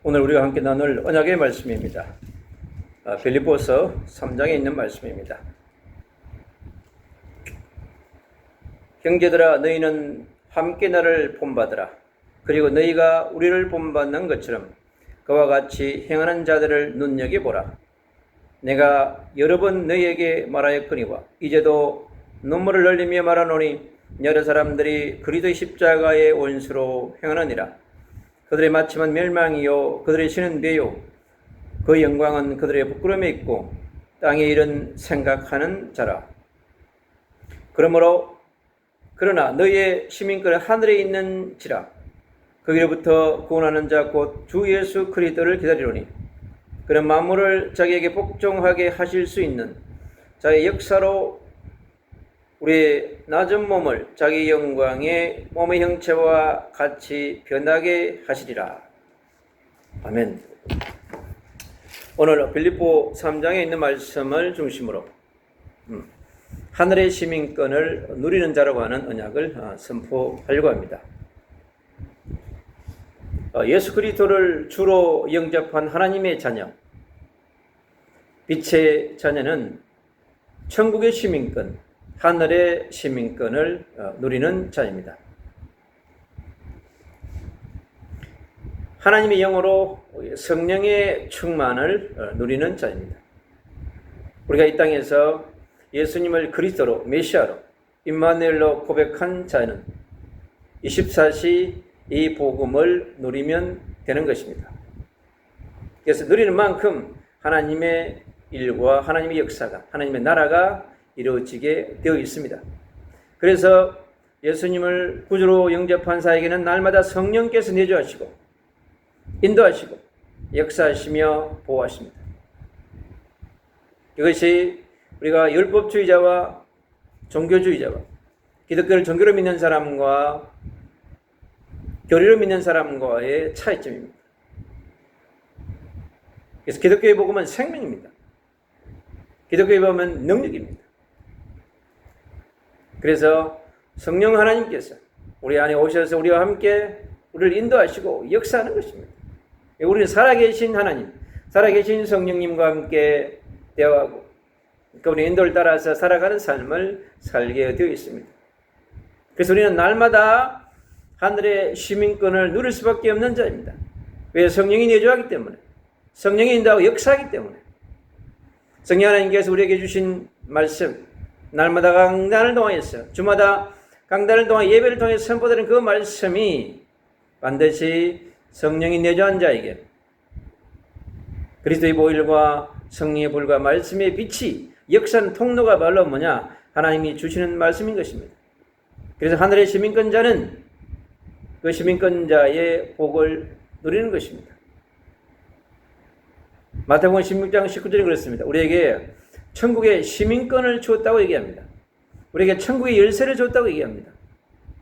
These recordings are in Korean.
오늘 우리가 함께 나눌 언약의 말씀입니다. 빌립보서 3장에 있는 말씀입니다. 형제들아, 너희는 함께 나를 본받으라. 그리고 너희가 우리를 본받는 것처럼 그와 같이 행하는 자들을 눈여겨보라. 내가 여러 번 너희에게 말하였거니와 이제도 눈물을 흘리며 말하노니 여러 사람들이 그리스도의 십자가의 원수로 행하느니라. 그들의 마침은 멸망이요 그들의 신은 배요 그 영광은 그들의 부끄러움에 있고 땅의 일은 생각하는 자라. 그러나 너희의 시민권은 하늘에 있는지라. 거기로부터 구원하는 자 곧 주 예수 그리스도를 기다리노니 그는 만물을 자기에게 복종하게 하실 수 있는 자의 역사로 우리의 낮은 몸을 자기 영광의 몸의 형체와 같이 변하게 하시리라. 아멘. 오늘 빌립보 3장에 있는 말씀을 중심으로 하늘의 시민권을 누리는 자라고 하는 언약을 선포하려고 합니다. 예수 그리스도를 주로 영접한 하나님의 자녀, 빛의 자녀는 천국의 시민권, 하늘의 시민권을 누리는 자입니다. 하나님의 영으로 성령의 충만을 누리는 자입니다. 우리가 이 땅에서 예수님을 그리스도로, 메시아로, 임마누엘로 고백한 자는 24시 이 복음을 누리면 되는 것입니다. 그래서 누리는 만큼 하나님의 일과 하나님의 역사가, 하나님의 나라가 이루어지게 되어 있습니다. 그래서 예수님을 구주로 영접한 자에게는 날마다 성령께서 내주하시고 인도하시고 역사하시며 보호하십니다. 이것이 우리가 율법주의자와 종교주의자와 기독교를 종교로 믿는 사람과 교리로 믿는 사람과의 차이점입니다. 그래서 기독교의 복음은 생명입니다. 기독교의 복음은 능력입니다. 그래서 성령 하나님께서 우리 안에 오셔서 우리와 함께 우리를 인도하시고 역사하는 것입니다. 우리는 살아계신 하나님, 살아계신 성령님과 함께 대화하고 그분의 인도를 따라서 살아가는 삶을 살게 되어 있습니다. 그래서 우리는 날마다 하늘의 시민권을 누릴 수밖에 없는 자입니다. 왜? 성령이 내주하기 때문에, 성령이 인도하고 역사하기 때문에. 성령 하나님께서 우리에게 주신 말씀, 날마다 강단을 통해서 주마다 강단을 통해 예배를 통해 선포되는 그 말씀이 반드시 성령이 내주한 자에게 그리스도의 보혈과 성령의 불과 말씀의 빛이 역사하는 통로가 바로 뭐냐? 하나님이 주시는 말씀인 것입니다. 그래서 하늘의 시민권자는 그 시민권자의 복을 누리는 것입니다. 마태복음 16장 19절에 그렇습니다. 우리에게 천국의 시민권을 주었다고 얘기합니다. 우리에게 천국의 열쇠를 줬다고 얘기합니다.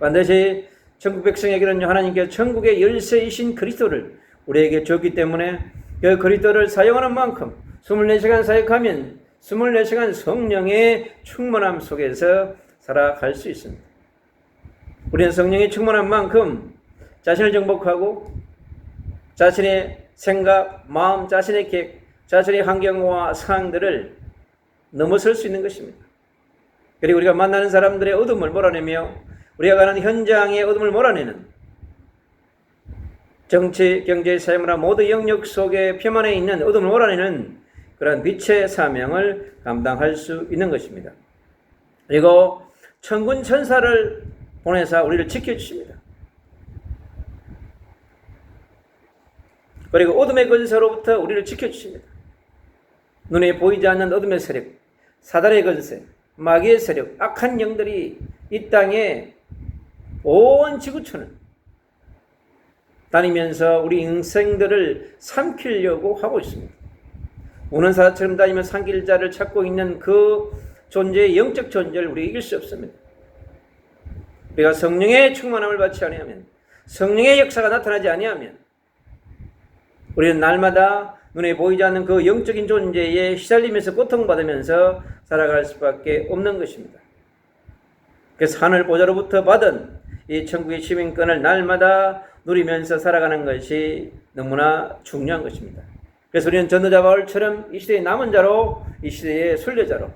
반드시 천국 백성에게는 하나님께서 천국의 열쇠이신 그리스도를 우리에게 줬기 때문에 그 그리스도를 사용하는 만큼 24시간 사역하면 24시간 성령의 충만함 속에서 살아갈 수 있습니다. 우리는 성령의 충만한 만큼 자신을 정복하고 자신의 생각, 마음, 자신의 계획, 자신의 환경과 상황들을 넘어설 수 있는 것입니다. 그리고 우리가 만나는 사람들의 어둠을 몰아내며 우리가 가는 현장의 어둠을 몰아내는 정치, 경제, 사회문화 모두 영역 속에 표면에 있는 어둠을 몰아내는 그런 빛의 사명을 감당할 수 있는 것입니다. 그리고 천군 천사를 보내사 우리를 지켜주십니다. 그리고 어둠의 권세로부터 우리를 지켜주십니다. 눈에 보이지 않는 어둠의 세력, 사단의 권세, 마귀의 세력, 악한 영들이 이 땅에 온 지구촌을 다니면서 우리 인생들을 삼키려고 하고 있습니다. 우는 사자처럼 다니며 삼킬 자를 찾고 있는 그 존재의 영적 존재를 우리 이길 수 없습니다. 우리가 성령의 충만함을 받지 아니하면, 성령의 역사가 나타나지 아니하면 우리는 날마다 눈에 보이지 않는 그 영적인 존재에 시달리면서 고통받으면서 살아갈 수밖에 없는 것입니다. 그래서 하늘 보좌로부터 받은 이 천국의 시민권을 날마다 누리면서 살아가는 것이 너무나 중요한 것입니다. 그래서 우리는 전도자 바울처럼 이 시대의 남은 자로, 이 시대의 순례자로,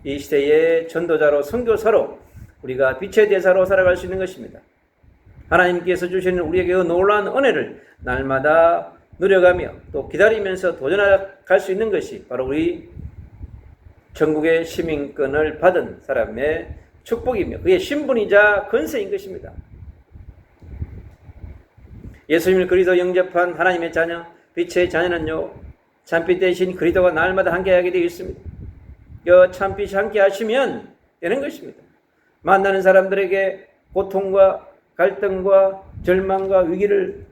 이 시대의 전도자로, 선교사로 우리가 빛의 대사로 살아갈 수 있는 것입니다. 하나님께서 주시는 우리에게 그 놀라운 은혜를 날마다 누려가며 또 기다리면서 도전할 수 있는 것이 바로 우리 전국의 시민권을 받은 사람의 축복이며 그의 신분이자 권세인 것입니다. 예수님을 그리스도 영접한 하나님의 자녀, 빛의 자녀는요, 참빛 대신 그리스도가 날마다 함께하게 되어 있습니다. 그 참빛이 함께하시면 되는 것입니다. 만나는 사람들에게 고통과 갈등과 절망과 위기를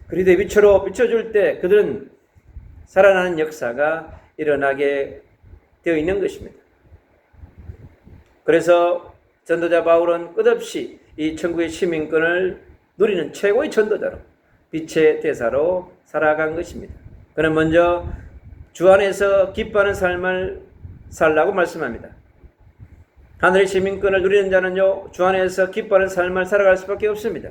그리스도의 빛으로 비춰줄 때 그들은 살아나는 역사가 일어나게 되어 있는 것입니다. 그래서 전도자 바울은 끝없이 이 천국의 시민권을 누리는 최고의 전도자로 빛의 대사로 살아간 것입니다. 그는 먼저 주 안에서 기뻐하는 삶을 살라고 말씀합니다. 하늘의 시민권을 누리는 자는요, 주 안에서 기뻐하는 삶을 살아갈 수밖에 없습니다.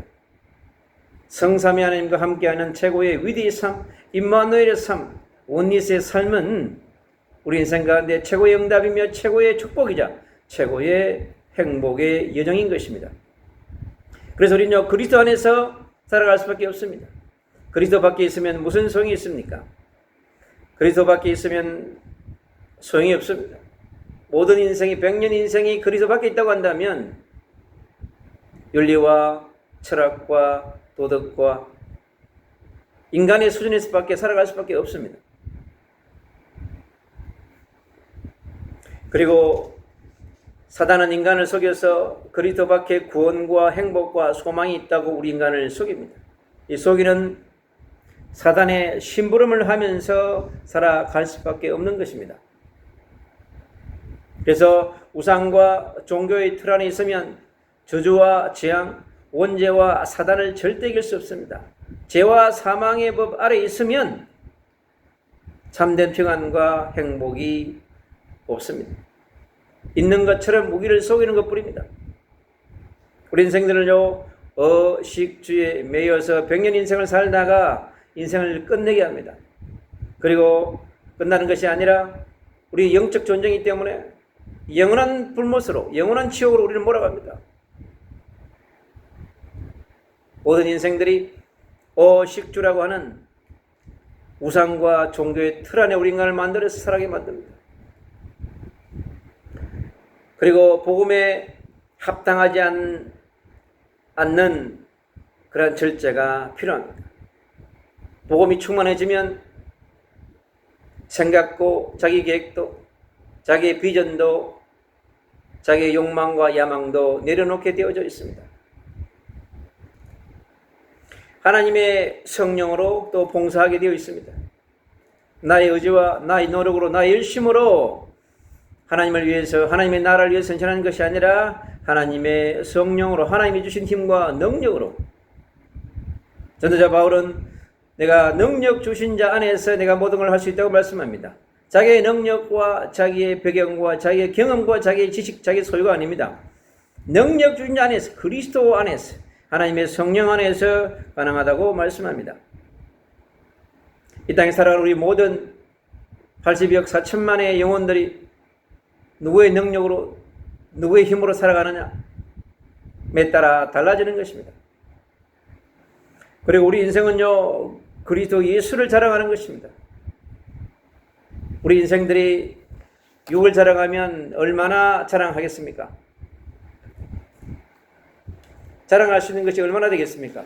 성삼위 하나님과 함께하는 최고의 위대의 삶, 임마누엘의 삶, 온니스의 삶은 우리 인생 가운데 최고의 응답이며 최고의 축복이자 최고의 행복의 여정인 것입니다. 그래서 우리는요, 그리스도 안에서 살아갈 수밖에 없습니다. 그리스도 밖에 있으면 무슨 소용이 있습니까? 그리스도 밖에 있으면 소용이 없습니다. 모든 인생이, 100년 인생이 그리스도 밖에 있다고 한다면 윤리와 철학과 도덕과 인간의 수준에서 밖에 살아갈 수밖에 없습니다. 그리고 사단은 인간을 속여서 그리스도 밖에 구원과 행복과 소망이 있다고 우리 인간을 속입니다. 이 속이는 사단의 심부름을 하면서 살아갈 수밖에 없는 것입니다. 그래서 우상과 종교의 틀 안에 있으면 저주와 재앙, 원죄와 사단을 절대 이길 수 없습니다. 죄와 사망의 법 아래 있으면 참된 평안과 행복이 없습니다. 있는 것처럼 무기를 속이는 것뿐입니다. 우리 인생들은요, 의식주의에 매여서 100년 인생을 살다가 인생을 끝내게 합니다. 그리고 끝나는 것이 아니라 우리 영적 존재이기 때문에 영원한 불못으로, 영원한 지옥으로 우리를 몰아갑니다. 모든 인생들이 의식주라고 하는 우상과 종교의 틀 안에 우리 인간을 만들어서 살아가게 만듭니다. 그리고 복음에 합당하지 않는 그런 절제가 필요합니다. 복음이 충만해지면 생각도, 자기 계획도, 자기의 비전도, 자기의 욕망과 야망도 내려놓게 되어져 있습니다. 하나님의 성령으로 또 봉사하게 되어 있습니다. 나의 의지와 나의 노력으로, 나의 열심으로 하나님을 위해서, 하나님의 나라를 위해서 선전하는 것이 아니라 하나님의 성령으로, 하나님이 주신 힘과 능력으로. 전도자 바울은 내가 능력 주신 자 안에서 내가 모든 걸 할 수 있다고 말씀합니다. 자기의 능력과 자기의 배경과 자기의 경험과 자기의 지식, 자기의 소유가 아닙니다. 능력 주신 자 안에서, 그리스도 안에서, 하나님의 성령 안에서 가능하다고 말씀합니다. 이 땅에 살아가는 우리 모든 80억 4천만의 영혼들이 누구의 능력으로, 누구의 힘으로 살아가느냐에 따라 달라지는 것입니다. 그리고 우리 인생은요, 그리스도 예수를 자랑하는 것입니다. 우리 인생들이 육을 자랑하면 얼마나 자랑하겠습니까? 자랑할 수 있는 것이 얼마나 되겠습니까?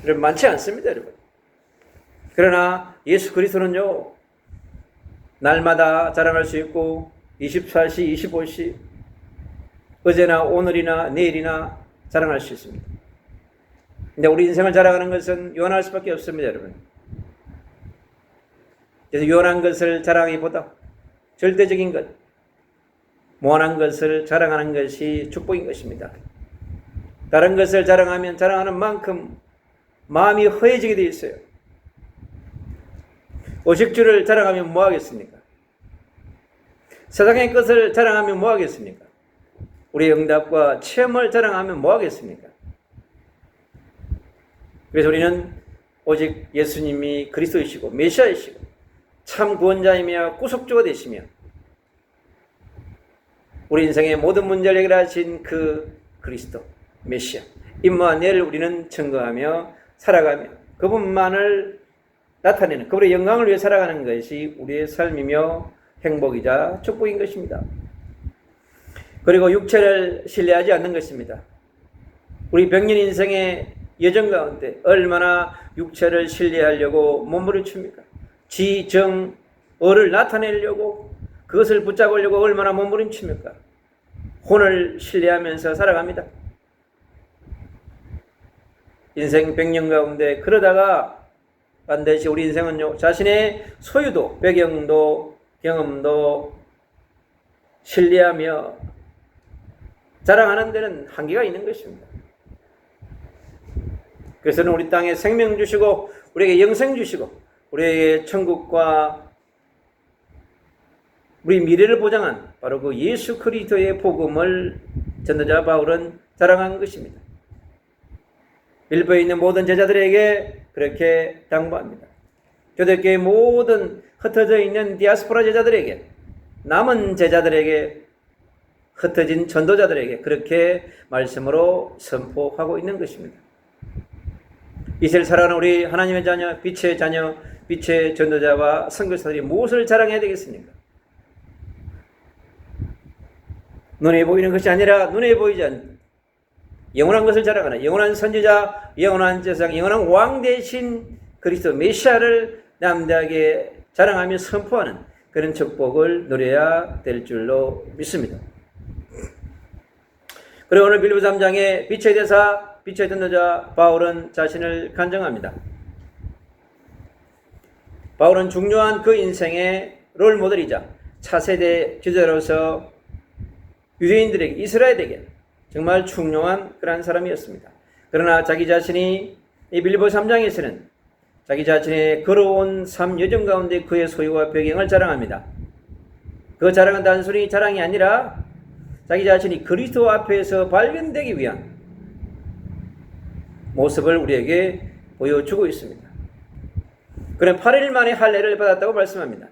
여러분, 많지 않습니다, 여러분. 그러나 예수 그리스도는요, 날마다 자랑할 수 있고 24시, 25시, 어제나 오늘이나 내일이나 자랑할 수 있습니다. 근데 우리 인생을 자랑하는 것은 요한할 수밖에 없습니다, 여러분. 그래서 요한한 것을 자랑하기보다 절대적인 것, 무한한 것을 자랑하는 것이 축복인 것입니다. 다른 것을 자랑하면 자랑하는 만큼 마음이 허해지게 되어 있어요. 의식주를 자랑하면 뭐 하겠습니까? 세상의 것을 자랑하면 뭐 하겠습니까? 우리의 응답과 체험을 자랑하면 뭐 하겠습니까? 그래서 우리는 오직 예수님이 그리스도이시고 메시아이시고 참 구원자이며 구속주가 되시며 우리 인생의 모든 문제를 해결하신 그 그리스도 메시아 임마누엘 우리는 증거하며 살아가며 그분만을 나타내는 그분의 영광을 위해 살아가는 것이 우리의 삶이며 행복이자 축복인 것입니다. 그리고 육체를 신뢰하지 않는 것입니다. 우리 백년 인생의 여정 가운데 얼마나 육체를 신뢰하려고 몸부림칩니까? 지정어를 나타내려고 그것을 붙잡으려고 얼마나 몸부림칩니까? 혼을 신뢰하면서 살아갑니다. 인생 100년 가운데 그러다가 반드시 우리 인생은요 자신의 소유도 배경도 경험도 신뢰하며 자랑하는 데는 한계가 있는 것입니다. 그래서는 우리 땅에 생명 주시고 우리에게 영생 주시고 우리에게 천국과 우리 미래를 보장한 바로 그 예수 그리스도의 복음을 전도자 바울은 자랑한 것입니다. 빌보에 있는 모든 제자들에게 그렇게 당부합니다. 교대교회 모든 흩어져 있는 디아스포라 제자들에게 남은 제자들에게 흩어진 전도자들에게 그렇게 말씀으로 선포하고 있는 것입니다. 이세를 살아가는 우리 하나님의 자녀, 빛의 자녀, 빛의 전도자와 선교사들이 무엇을 자랑해야 되겠습니까? 눈에 보이는 것이 아니라 눈에 보이지 않는 영원한 것을 자랑하는 영원한 선지자, 영원한 제사장, 영원한 왕 대신 그리스도 메시아를 남다하게 자랑하며 선포하는 그런 축복을 누려야 될 줄로 믿습니다. 그리고 오늘 빌립보 3장의 빛의 대사, 빛의 전도자 바울은 자신을 간증합니다. 바울은 중요한 그 인생의 롤모델이자 차세대 지도자로서 유대인들에게 이스라엘에게 정말 중요한 그런 사람이었습니다. 그러나 자기 자신이 이 빌립보 3장에서는 자기 자신의 걸어온 삶 여정 가운데 그의 소유와 배경을 자랑합니다. 그 자랑은 단순히 자랑이 아니라 자기 자신이 그리스도 앞에서 발견되기 위한 모습을 우리에게 보여주고 있습니다. 그는 8일 만에 할례를 받았다고 말씀합니다.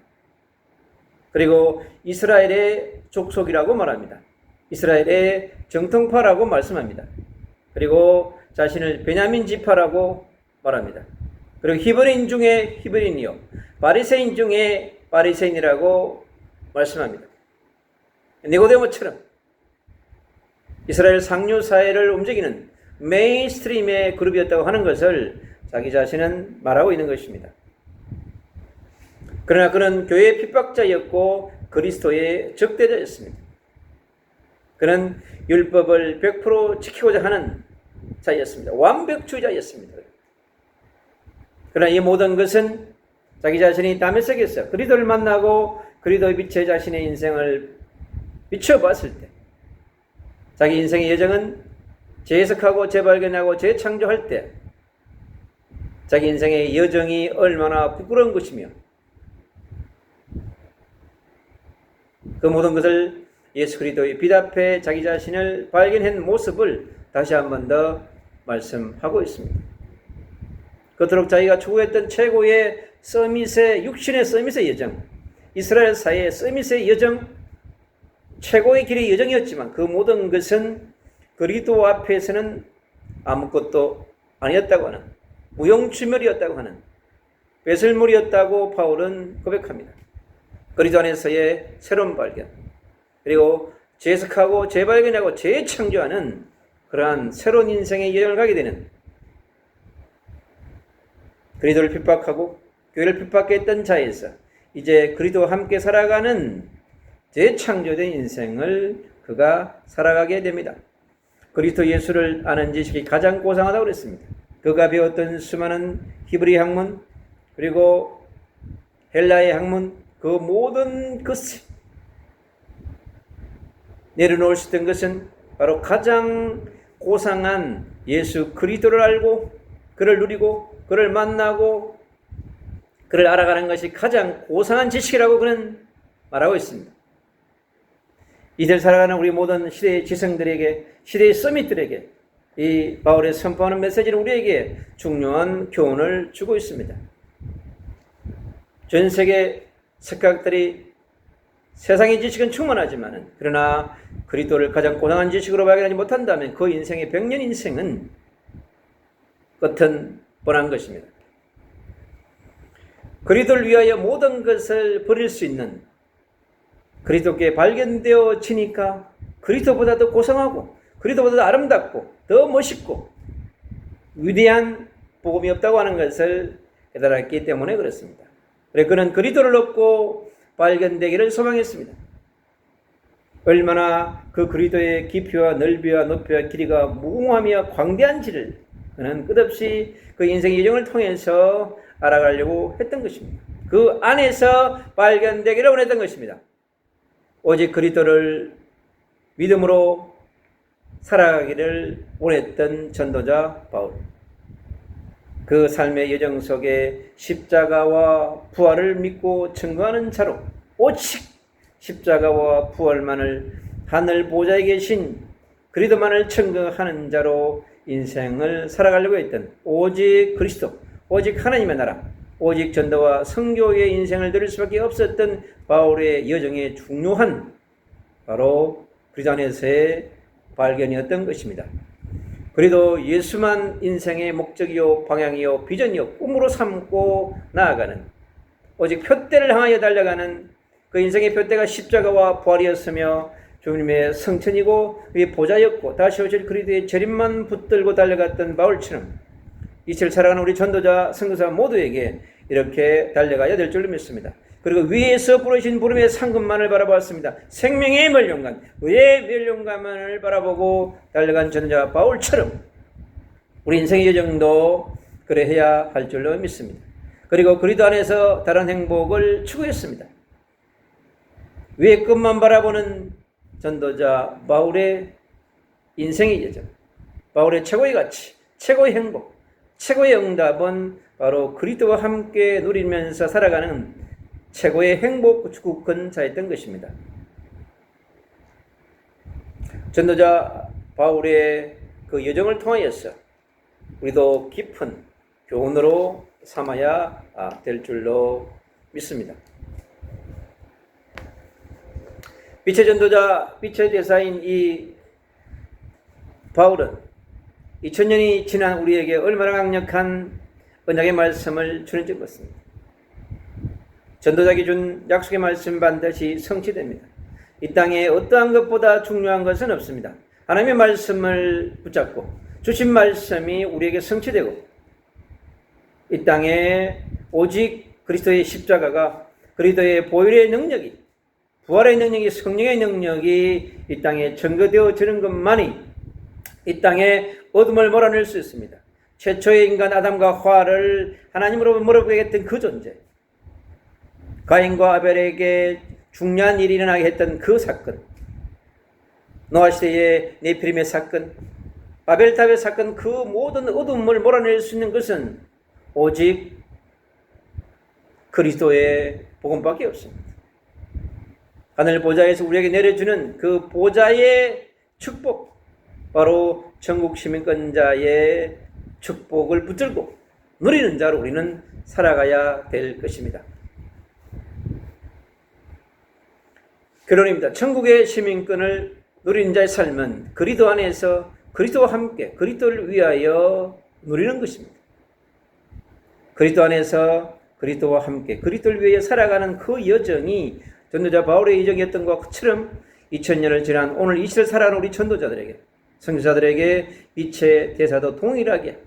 그리고 이스라엘의 족속이라고 말합니다. 이스라엘의 정통파라고 말씀합니다. 그리고 자신을 베냐민 지파라고 말합니다. 그리고 히브리인 중에 히브리인이요 바리새인 중에 바리새인이라고 말씀합니다. 니고데모처럼 이스라엘 상류 사회를 움직이는 메인스트림의 그룹이었다고 하는 것을 자기 자신은 말하고 있는 것입니다. 그러나 그는 교회의 핍박자였고 그리스도의 적대자였습니다. 그는 율법을 100% 지키고자 하는 자였습니다. 완벽주의자였습니다. 그러나 이 모든 것은 자기 자신이 다메섹에서 그리스도를 만나고 그리스도의 빛에 자신의 인생을 비춰봤을 때 자기 인생의 여정은 재해석하고 재발견하고 재창조할 때 자기 인생의 여정이 얼마나 부끄러운 것이며 그 모든 것을 예수 그리스도의 빛 앞에 자기 자신을 발견한 모습을 다시 한 번 더 말씀하고 있습니다. 그토록 자기가 추구했던 최고의 서밋의 육신의 서밋의 여정, 이스라엘 사회의 서밋의 여정, 최고의 길의 여정이었지만 그 모든 것은 그리스도 앞에서는 아무것도 아니었다고 하는 무용추멸이었다고 하는 배설물이었다고 바울은 고백합니다. 그리스도 안에서의 새로운 발견 그리고 재해석하고 재발견하고 재창조하는 그러한 새로운 인생의 여정을 가게 되는 그리스도를 핍박하고 교회를 핍박했던 자에서 이제 그리스도와 함께 살아가는 재창조된 인생을 그가 살아가게 됩니다. 그리스도 예수를 아는 지식이 가장 고상하다고 그랬습니다. 그가 배웠던 수많은 히브리 학문 그리고 헬라의 학문 그 모든 것을 내려놓을 수 있던 것은 바로 가장 고상한 예수 그리스도를 알고 그를 누리고 그를 만나고 그를 알아가는 것이 가장 고상한 지식이라고 그는 말하고 있습니다. 이들 살아가는 우리 모든 시대의 지성들에게 시대의 서밋들에게 이 바울의 선포하는 메시지는 우리에게 중요한 교훈을 주고 있습니다. 전 세계 석학들이 세상의 지식은 충만하지만 그러나 그리스도를 가장 고상한 지식으로 발견하지 못한다면 그 인생의 100년 인생은 끝은 뻔한 것입니다. 그리스도를 위하여 모든 것을 버릴 수 있는 그리스도께 발견되어지니까 그리스도보다 더 고상하고 그리스도보다 더 아름답고 더 멋있고 위대한 복음이 없다고 하는 것을 깨달았기 때문에 그렇습니다. 그래서 그는 그리스도를 얻고 발견되기를 소망했습니다. 얼마나 그 그리스도의 깊이와 넓이와 높이와 길이가 무궁하며 광대한지를 그는 끝없이 그 인생의 여정을 통해서 알아가려고 했던 것입니다. 그 안에서 발견되기를 원했던 것입니다. 오직 그리스도를 믿음으로 살아가기를 원했던 전도자 바울. 그 삶의 여정 속에 십자가와 부활을 믿고 증거하는 자로 오직 십자가와 부활만을 하늘 보좌에 계신 그리스도만을 증거하는 자로 인생을 살아가려고 했던 오직 그리스도, 오직 하나님의 나라, 오직 전도와 선교의 인생을 누릴 수밖에 없었던 바울의 여정의 중요한 바로 그리스도 안에서의 발견이었던 것입니다. 그래도 예수만 인생의 목적이요 방향이요 비전이요 꿈으로 삼고 나아가는 오직 표대를 향하여 달려가는 그 인생의 표대가 십자가와 부활이었으며 주님의 성천이고 그의 보좌였고 다시 오실 그리스도의 재림만 붙들고 달려갔던 바울처럼 이치를 살아가는 우리 전도자 선교사 모두에게 이렇게 달려가야 될 줄로 믿습니다. 그리고 위에서 부르신 부름의 상급만을 바라보았습니다. 생명의 멸류관, 의의 멸류관만을 바라보고 달려간 전도자 바울처럼 우리 인생의 여정도 그래야 할 줄로 믿습니다. 그리고 그리스도 안에서 다른 행복을 추구했습니다. 위의 끝만 바라보는 전도자 바울의 인생의 여정, 바울의 최고의 가치, 최고의 행복, 최고의 응답은 바로 그리스도와 함께 누리면서 살아가는 최고의 행복 추구권자였던 것입니다. 전도자 바울의 그 여정을 통하여서 우리도 깊은 교훈으로 삼아야 될 줄로 믿습니다. 빛의 전도자, 빛의 대사인 이 바울은 2000년이 지난 우리에게 얼마나 강력한 언약의 말씀을 주는 줄 믿습니다. 전도자에게 준 약속의 말씀 반드시 성취됩니다. 이 땅에 어떠한 것보다 중요한 것은 없습니다. 하나님의 말씀을 붙잡고 주신 말씀이 우리에게 성취되고 이 땅에 오직 그리스도의 십자가가 그리스도의 보혈의 능력이 부활의 능력이 성령의 능력이 이 땅에 증거되어지는 것만이 이 땅에 어둠을 몰아낼 수 있습니다. 최초의 인간 아담과 하와를 하나님으로 멀어지게 했던 그 존재, 가인과 아벨에게 중요한 일이 일어나게 했던 그 사건, 노아 시대의 네피림의 사건, 바벨탑의 사건, 그 모든 어둠을 몰아낼 수 있는 것은 오직 그리스도의 복음밖에 없습니다. 하늘 보좌에서 우리에게 내려주는 그 보좌의 축복, 바로 천국 시민권자의 축복을 붙들고 누리는 자로 우리는 살아가야 될 것입니다. 결론입니다. 천국의 시민권을 누리는 자의 삶은 그리스도 안에서 그리스도와 함께 그리스도를 위하여 누리는 것입니다. 그리스도 안에서 그리스도와 함께 그리스도를 위하여 살아가는 그 여정이 전도자 바울의 여정이었던 것처럼 2000년을 지난 오늘 이 시대를 살아가는 우리 전도자들에게, 선교사들에게 빛의 대사도 동일하게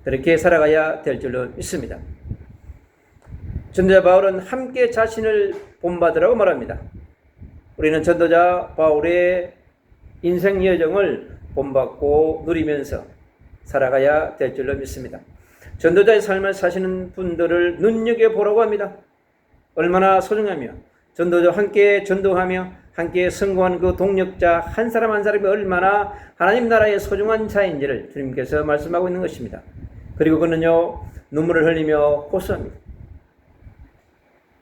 그렇게 살아가야 될 줄로 믿습니다. 전도자 바울은 함께 자신을 본받으라고 말합니다. 우리는 전도자 바울의 인생 여정을 본받고 누리면서 살아가야 될 줄로 믿습니다. 전도자의 삶을 사시는 분들을 눈여겨보라고 합니다. 얼마나 소중하며 전도자와 함께 전도하며 함께 성공한 그 동력자 한 사람 한 사람이 얼마나 하나님 나라의 소중한 자인지를 주님께서 말씀하고 있는 것입니다. 그리고 그는요 눈물을 흘리며 호소합니다.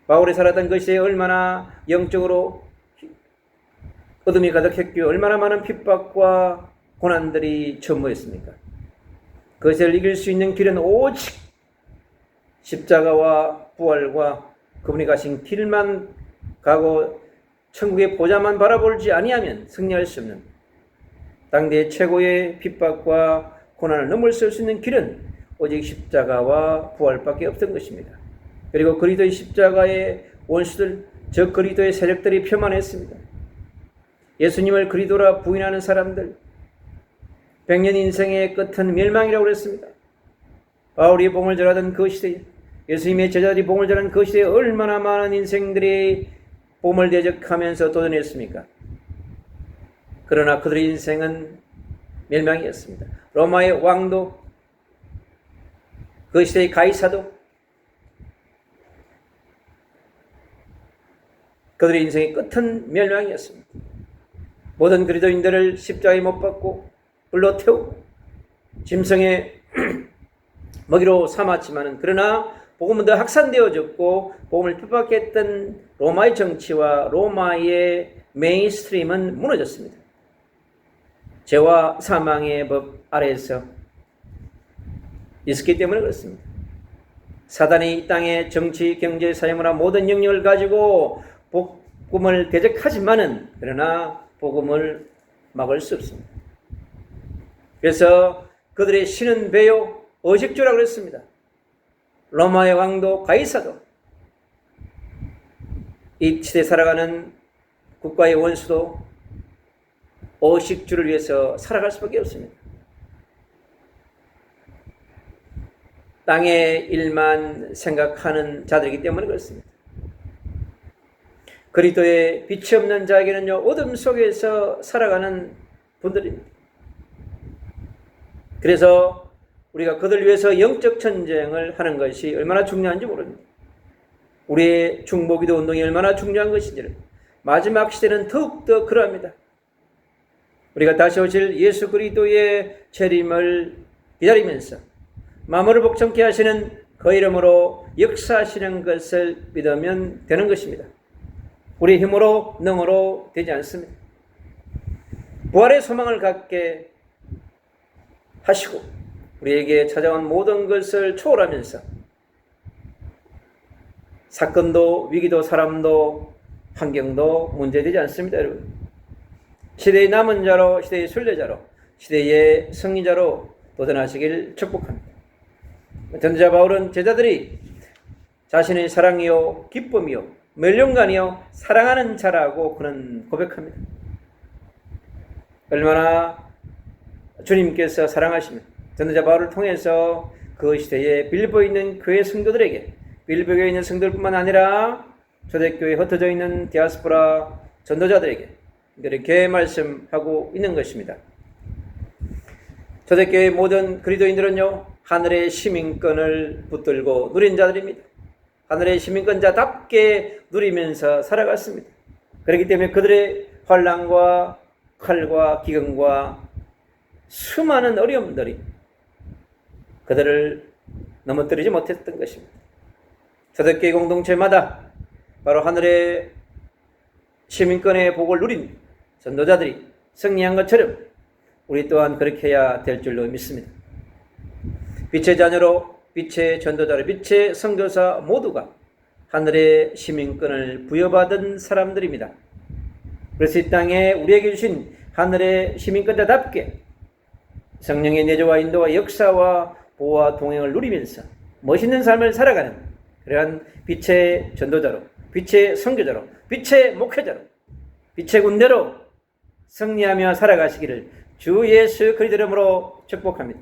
바울이 살았던 것이 얼마나 영적으로 어둠이 가득했기에 얼마나 많은 핍박과 고난들이 전무했습니까? 그것을 이길 수 있는 길은 오직 십자가와 부활과 그분이 가신 길만 가고 천국의 보좌만 바라보지 아니하면 승리할 수 없는, 당대 최고의 핍박과 고난을 넘어설 수 있는 길은 오직 십자가와 부활밖에 없던 것입니다. 그리고 그리스도의 십자가의 원수들, 즉 그리스도의 세력들이 표만했습니다. 예수님을 그리스도라 부인하는 사람들, 100년 인생의 끝은 멸망이라고 그랬습니다. 바울이 봉을 절하던 그 시대에, 예수님의 제자들이 봉을 절하는 그 시대에 얼마나 많은 인생들이 봄을 대적하면서 도전했습니까? 그러나 그들의 인생은 멸망이었습니다. 로마의 왕도, 그 시대의 가이사도 그들의 인생의 끝은 멸망이었습니다. 모든 그리스도인들을 십자가에 못 박고 불로 태우고 짐승의 먹이로 삼았지만은, 그러나 복음은 더 확산되어졌고 복음을 핍박했던 로마의 정치와 로마의 메인스트림은 무너졌습니다. 죄와 사망의 법 아래에서 있었기 때문에 그렇습니다. 사단이 이 땅의 정치, 경제, 사회문화 모든 영역을 가지고 복음을 대적하지만은, 그러나 복음을 막을 수 없습니다. 그래서 그들의 신은 배요 어식주라고 그랬습니다. 로마의 왕도 가이사도, 이 시대에 살아가는 국가의 원수도 어식주를 위해서 살아갈 수밖에 없습니다. 땅의 일만 생각하는 자들이기 때문에 그렇습니다. 그리스도의 빛이 없는 자에게는요, 어둠 속에서 살아가는 분들입니다. 그래서 우리가 그들 위해서 영적 전쟁을 하는 것이 얼마나 중요한지 모릅니다. 우리의 중보기도 운동이 얼마나 중요한 것인지를 마지막 시대는 더욱더 그러합니다. 우리가 다시 오실 예수 그리스도의 재림을 기다리면서 만물을 복창케 하시는 그 이름으로 역사하시는 것을 믿으면 되는 것입니다. 우리 힘으로 능으로 되지 않습니다. 부활의 소망을 갖게 하시고 우리에게 찾아온 모든 것을 초월하면서 사건도 위기도 사람도 환경도 문제되지 않습니다, 여러분. 시대의 남은 자로, 시대의 순례자로, 시대의 승리자로 도전하시길 축복합니다. 전도자 바울은 제자들이 자신의 사랑이요 기쁨이요 멸륜관이요 사랑하는 자라고 그는 고백합니다. 얼마나 주님께서 사랑하시면 전도자 바울을 통해서 그 시대에 빌보에 있는 교회 성도들에게, 빌보에 있는 성도들뿐만 아니라 초대교회에 흩어져 있는 디아스포라 전도자들에게 이렇게 말씀하고 있는 것입니다. 초대교회의 모든 그리스도인들은요, 하늘의 시민권을 붙들고 누린 자들입니다. 하늘의 시민권자답게 누리면서 살아갔습니다. 그렇기 때문에 그들의 환난과 칼과 기근과 수많은 어려움들이 그들을 넘어뜨리지 못했던 것입니다. 초대교회 공동체마다 바로 하늘의 시민권의 복을 누린 전도자들이 승리한 것처럼 우리 또한 그렇게 해야 될 줄로 믿습니다. 빛의 자녀로, 빛의 전도자로, 빛의 선교사 모두가 하늘의 시민권을 부여받은 사람들입니다. 그래서 이 땅에 우리에게 주신 하늘의 시민권자답게 성령의 내조와 인도와 역사와 보호와 동행을 누리면서 멋있는 삶을 살아가는 그러한 빛의 전도자로, 빛의 선교자로, 빛의 목회자로, 빛의 군대로 승리하며 살아가시기를 주 예수 그리스도 이름으로 축복합니다.